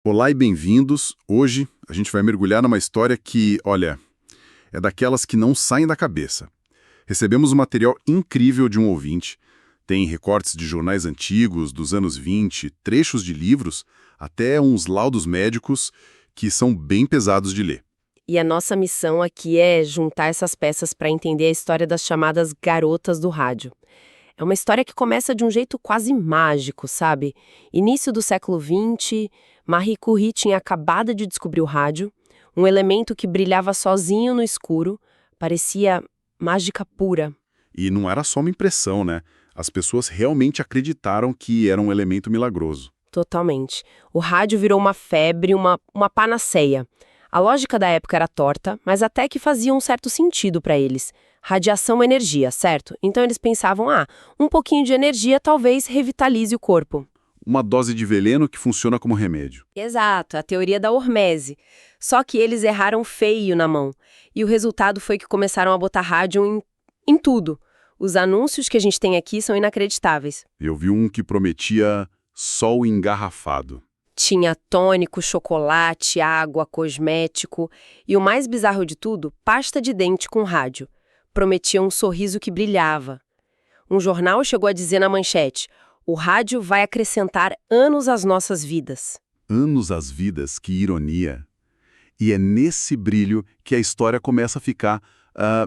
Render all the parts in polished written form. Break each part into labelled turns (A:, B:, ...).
A: Olá e bem-vindos. Hoje a gente vai mergulhar numa história que, olha, é daquelas que não saem da cabeça. Recebemos um material incrível de um ouvinte. Tem recortes de jornais antigos, dos anos 20, trechos de livros, até uns laudos médicos que são bem pesados de ler.
B: E a nossa missão aqui é juntar essas peças para entender a história das chamadas garotas do rádio. É uma história que começa de um jeito quase mágico, sabe? Início do século XX, Marie Curie tinha acabado de descobrir o rádio, um elemento que brilhava sozinho no escuro, parecia mágica pura.
A: E não era só uma impressão, né? As pessoas realmente acreditaram que era um elemento milagroso.
B: Totalmente. O rádio virou uma febre, uma panaceia. A lógica da época era torta, mas até que fazia um certo sentido para eles. Radiação é energia, certo? Então eles pensavam, um pouquinho de energia talvez revitalize o corpo.
A: Uma dose de veneno que funciona como remédio.
B: Exato, a teoria da hormese. Só que eles erraram feio na mão. E o resultado foi que começaram a botar rádio em tudo. Os anúncios que a gente tem aqui são inacreditáveis.
A: Eu vi um que prometia sol engarrafado.
B: Tinha tônico, chocolate, água, cosmético e o mais bizarro de tudo, pasta de dente com rádio. Prometia um sorriso que brilhava. Um jornal chegou a dizer na manchete: o rádio vai acrescentar anos às nossas vidas.
A: Anos às vidas, que ironia. E é nesse brilho que a história começa a ficar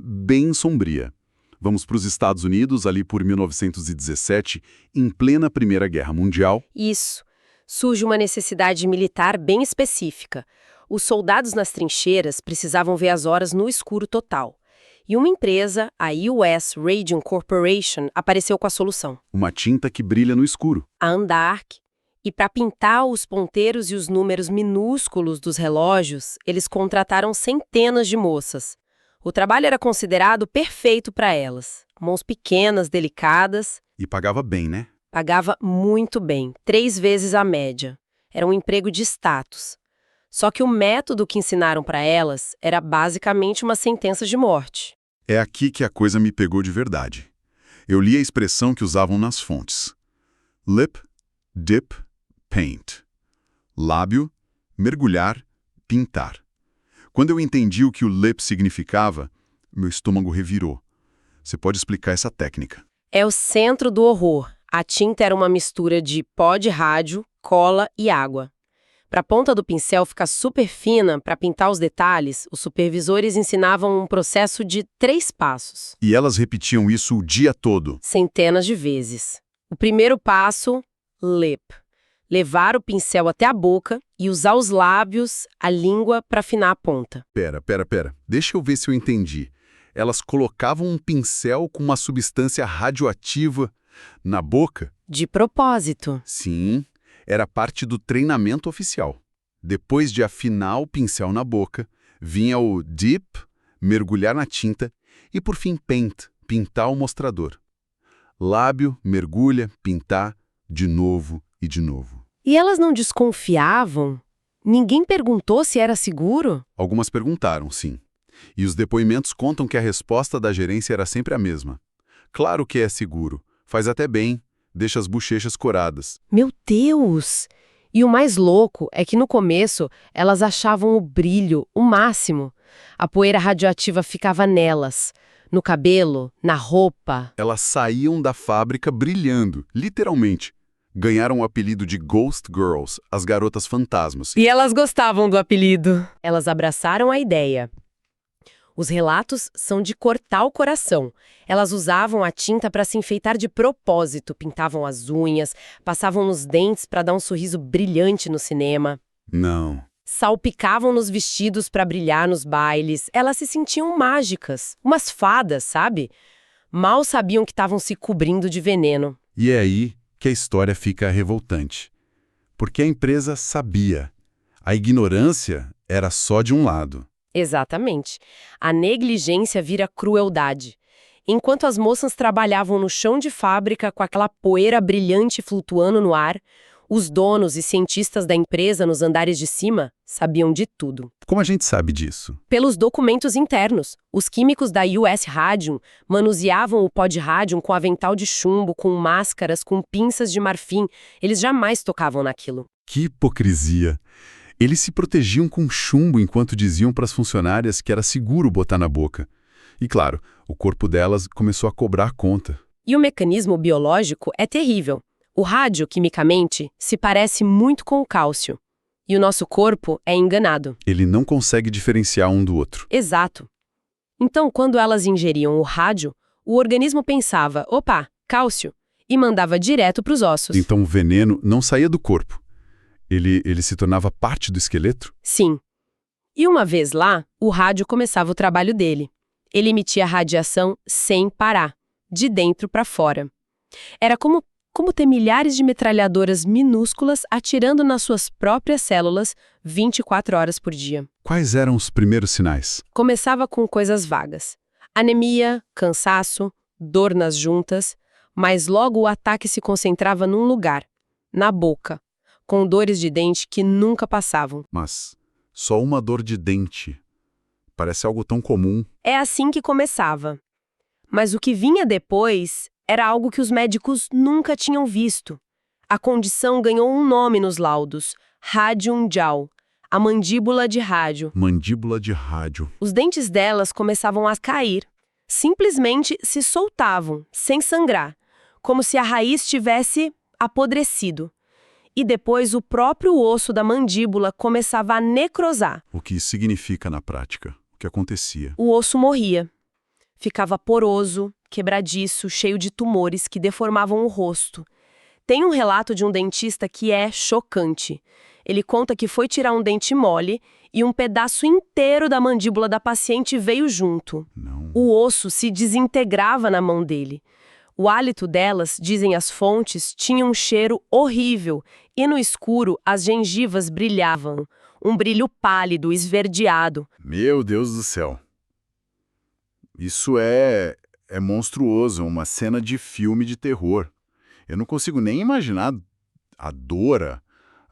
A: bem sombria. Vamos para os Estados Unidos, ali por 1917, em plena Primeira Guerra Mundial.
B: Isso. Surge uma necessidade militar bem específica. Os soldados nas trincheiras precisavam ver as horas no escuro total. E uma empresa, a US Radium Corporation, apareceu com a solução.
A: Uma tinta que brilha no escuro.
B: A Andark. E para pintar os ponteiros e os números minúsculos dos relógios, eles contrataram centenas de moças. O trabalho era considerado perfeito para elas. Mãos pequenas, delicadas.
A: E pagava bem, né?
B: Pagava muito bem, 3 vezes a média. Era um emprego de status. Só que o método que ensinaram para elas era basicamente uma sentença de morte.
A: É aqui que a coisa me pegou de verdade. Eu li a expressão que usavam nas fontes. Lip, dip, paint. Lábio, mergulhar, pintar. Quando eu entendi o que o lip significava, meu estômago revirou. Você pode explicar essa técnica?
B: É o centro do horror. A tinta era uma mistura de pó de rádio, cola e água. Para a ponta do pincel ficar super fina, para pintar os detalhes, os supervisores ensinavam um processo de 3 passos.
A: E elas repetiam isso o dia todo.
B: Centenas de vezes. O primeiro passo, lip. Levar o pincel até a boca e usar os lábios, a língua, para afinar a ponta.
A: Pera. Deixa eu ver se eu entendi. Elas colocavam um pincel com uma substância radioativa na boca?
B: De propósito.
A: Sim, era parte do treinamento oficial. Depois de afinar o pincel na boca, vinha o dip, mergulhar na tinta, e por fim paint, pintar o mostrador. Lábio, mergulha, pintar, de novo e de novo.
B: E elas não desconfiavam? Ninguém perguntou se era seguro?
A: Algumas perguntaram, sim. E os depoimentos contam que a resposta da gerência era sempre a mesma. Claro que é seguro. Faz até bem, deixa as bochechas coradas.
B: Meu Deus! E o mais louco é que no começo elas achavam o brilho o máximo. A poeira radioativa ficava nelas, no cabelo, na roupa.
A: Elas saíam da fábrica brilhando, literalmente. Ganharam o apelido de Ghost Girls, as garotas fantasmas.
B: E elas gostavam do apelido. Elas abraçaram a ideia. Os relatos são de cortar o coração. Elas usavam a tinta para se enfeitar de propósito, pintavam as unhas, passavam nos dentes para dar um sorriso brilhante no cinema.
A: Não.
B: Salpicavam nos vestidos para brilhar nos bailes. Elas se sentiam mágicas, umas fadas, sabe? Mal sabiam que estavam se cobrindo de veneno.
A: E é aí que a história fica revoltante. Porque a empresa sabia. A ignorância era só de um lado.
B: Exatamente. A negligência vira crueldade. Enquanto as moças trabalhavam no chão de fábrica com aquela poeira brilhante flutuando no ar, os donos e cientistas da empresa nos andares de cima sabiam de tudo.
A: Como a gente sabe disso?
B: Pelos documentos internos, os químicos da US Radium manuseavam o pó de rádium com avental de chumbo, com máscaras, com pinças de marfim. Eles jamais tocavam naquilo.
A: Que hipocrisia! Eles se protegiam com chumbo enquanto diziam para as funcionárias que era seguro botar na boca. E claro, o corpo delas começou a cobrar conta.
B: E o mecanismo biológico é terrível. O rádio, quimicamente, se parece muito com o cálcio. E o nosso corpo é enganado.
A: Ele não consegue diferenciar um do outro.
B: Exato. Então, quando elas ingeriam o rádio, o organismo pensava, opa, cálcio, e mandava direto para os ossos.
A: Então o veneno não saía do corpo. Ele se tornava parte do esqueleto?
B: Sim. E uma vez lá, o rádio começava o trabalho dele. Ele emitia radiação sem parar, de dentro para fora. Era como ter milhares de metralhadoras minúsculas atirando nas suas próprias células 24 horas por dia.
A: Quais eram os primeiros sinais?
B: Começava com coisas vagas. Anemia, cansaço, dor nas juntas, mas logo o ataque se concentrava num lugar, na boca, com dores de dente que nunca passavam.
A: Mas só uma dor de dente. Parece algo tão comum.
B: É assim que começava. Mas o que vinha depois era algo que os médicos nunca tinham visto. A condição ganhou um nome nos laudos, Radium jaw, a mandíbula de rádio.
A: Mandíbula de rádio.
B: Os dentes delas começavam a cair. Simplesmente se soltavam, sem sangrar, como se a raiz tivesse apodrecido. E depois o próprio osso da mandíbula começava a necrosar.
A: O que isso significa na prática? O que acontecia?
B: O osso morria. Ficava poroso, quebradiço, cheio de tumores que deformavam o rosto. Tem um relato de um dentista que é chocante. Ele conta que foi tirar um dente mole e um pedaço inteiro da mandíbula da paciente veio junto.
A: Não.
B: O osso se desintegrava na mão dele. O hálito delas, dizem as fontes, tinha um cheiro horrível e no escuro as gengivas brilhavam, um brilho pálido, esverdeado.
A: Meu Deus do céu. Isso é monstruoso, uma cena de filme de terror. Eu não consigo nem imaginar a dor,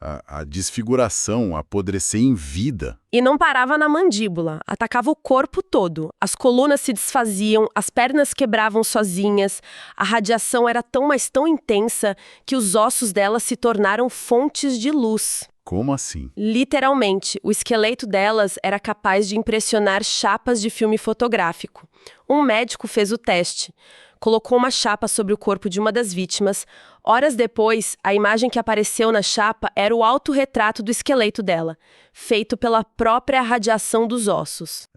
A: a desfiguração, apodrecer em vida.
B: E não parava na mandíbula, atacava o corpo todo. As colunas se desfaziam, as pernas quebravam sozinhas. A radiação era tão intensa que os ossos dela se tornaram fontes de luz.
A: Como assim?
B: Literalmente, o esqueleto delas era capaz de impressionar chapas de filme fotográfico. Um médico fez o teste. Colocou uma chapa sobre o corpo de uma das vítimas. Horas depois, a imagem que apareceu na chapa era o autorretrato do esqueleto dela, feito pela própria radiação dos ossos.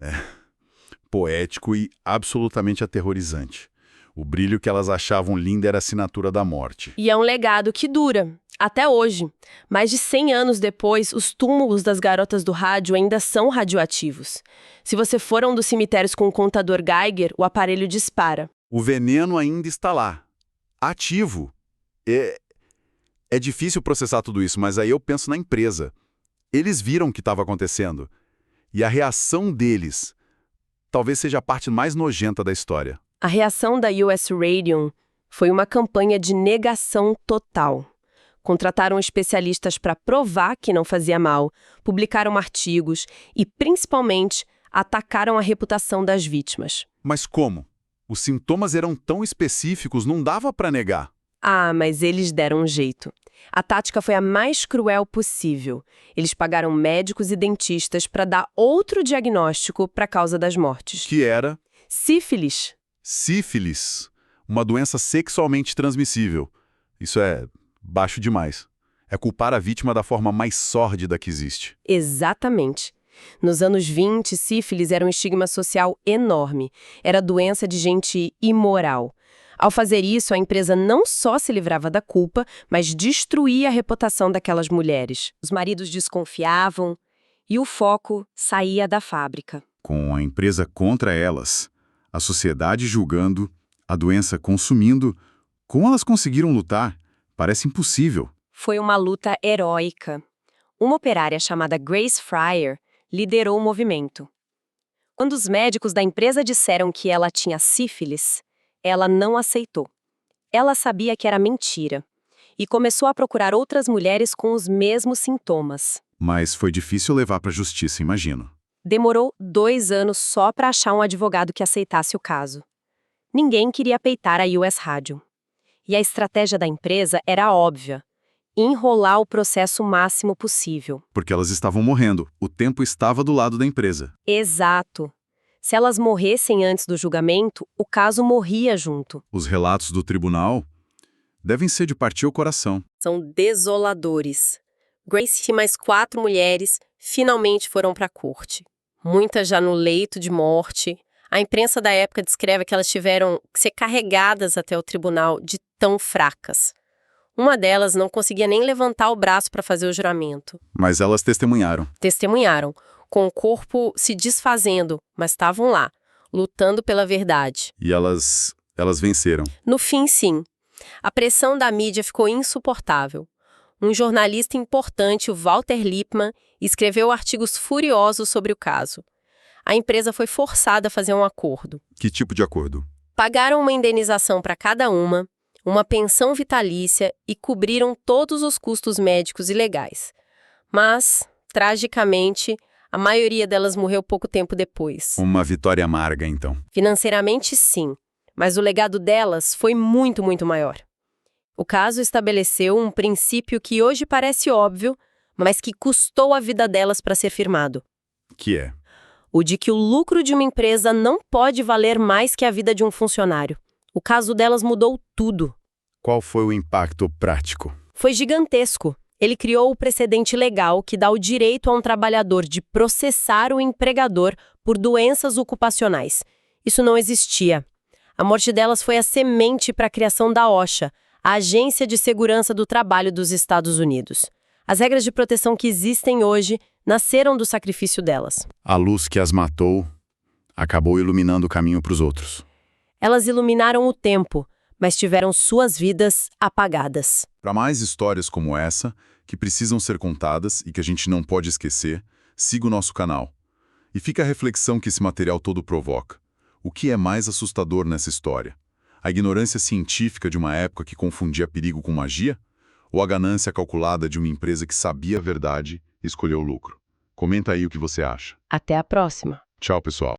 A: Poético e absolutamente aterrorizante. O brilho que elas achavam lindo era a assinatura da morte.
B: E é um legado que dura, até hoje. Mais de 100 anos depois, os túmulos das garotas do rádio ainda são radioativos. Se você for a um dos cemitérios com um contador Geiger, o aparelho dispara.
A: O veneno ainda está lá, ativo. É difícil processar tudo isso, mas aí eu penso na empresa. Eles viram o que estava acontecendo. E a reação deles talvez seja a parte mais nojenta da história.
B: A reação da US Radium foi uma campanha de negação total. Contrataram especialistas para provar que não fazia mal, publicaram artigos e, principalmente, atacaram a reputação das vítimas.
A: Mas como? Os sintomas eram tão específicos, não dava para negar.
B: Ah, mas eles deram um jeito. A tática foi a mais cruel possível. Eles pagaram médicos e dentistas para dar outro diagnóstico para a causa das mortes.
A: Que era?
B: Sífilis.
A: Sífilis, uma doença sexualmente transmissível. Isso é baixo demais. É culpar a vítima da forma mais sórdida que existe.
B: Exatamente. Nos anos 20, sífilis era um estigma social enorme. Era doença de gente imoral. Ao fazer isso, a empresa não só se livrava da culpa, mas destruía a reputação daquelas mulheres. Os maridos desconfiavam e o foco saía da fábrica.
A: Com a empresa contra elas, a sociedade julgando, a doença consumindo, como elas conseguiram lutar? Parece impossível.
B: Foi uma luta heróica. Uma operária chamada Grace Fryer liderou o movimento. Quando os médicos da empresa disseram que ela tinha sífilis, ela não aceitou. Ela sabia que era mentira e começou a procurar outras mulheres com os mesmos sintomas.
A: Mas foi difícil levar para a justiça, imagino.
B: Demorou 2 anos só para achar um advogado que aceitasse o caso. Ninguém queria peitar a US Radium. E a estratégia da empresa era óbvia: enrolar o processo o máximo possível.
A: Porque elas estavam morrendo. O tempo estava do lado da empresa.
B: Exato. Se elas morressem antes do julgamento, o caso morria junto.
A: Os relatos do tribunal devem ser de partir o coração.
B: São desoladores. Grace e mais 4 mulheres finalmente foram para a corte. Muitas já no leito de morte. A imprensa da época descreve que elas tiveram que ser carregadas até o tribunal de tão fracas. Uma delas não conseguia nem levantar o braço para fazer o juramento.
A: Mas elas testemunharam.
B: Testemunharam, com o corpo se desfazendo, mas estavam lá, lutando pela verdade.
A: E elas venceram.
B: No fim, sim. A pressão da mídia ficou insuportável. Um jornalista importante, o Walter Lippmann, escreveu artigos furiosos sobre o caso. A empresa foi forçada a fazer um acordo.
A: Que tipo de acordo?
B: Pagaram uma indenização para cada uma pensão vitalícia e cobriram todos os custos médicos e legais. Mas, tragicamente, a maioria delas morreu pouco tempo depois.
A: Uma vitória amarga, então.
B: Financeiramente, sim, mas o legado delas foi muito, muito maior. O caso estabeleceu um princípio que hoje parece óbvio, mas que custou a vida delas para ser firmado.
A: Que é?
B: O de que o lucro de uma empresa não pode valer mais que a vida de um funcionário. O caso delas mudou tudo.
A: Qual foi o impacto prático?
B: Foi gigantesco. Ele criou o precedente legal que dá o direito a um trabalhador de processar o empregador por doenças ocupacionais. Isso não existia. A morte delas foi a semente para a criação da OSHA, a Agência de Segurança do Trabalho dos Estados Unidos. As regras de proteção que existem hoje nasceram do sacrifício delas.
A: A luz que as matou acabou iluminando o caminho para os outros.
B: Elas iluminaram o tempo, mas tiveram suas vidas apagadas.
A: Para mais histórias como essa, que precisam ser contadas e que a gente não pode esquecer, siga o nosso canal. E fica a reflexão que esse material todo provoca. O que é mais assustador nessa história? A ignorância científica de uma época que confundia perigo com magia? Ou a ganância calculada de uma empresa que sabia a verdade e escolheu o lucro? Comenta aí o que você acha.
B: Até a próxima.
A: Tchau, pessoal.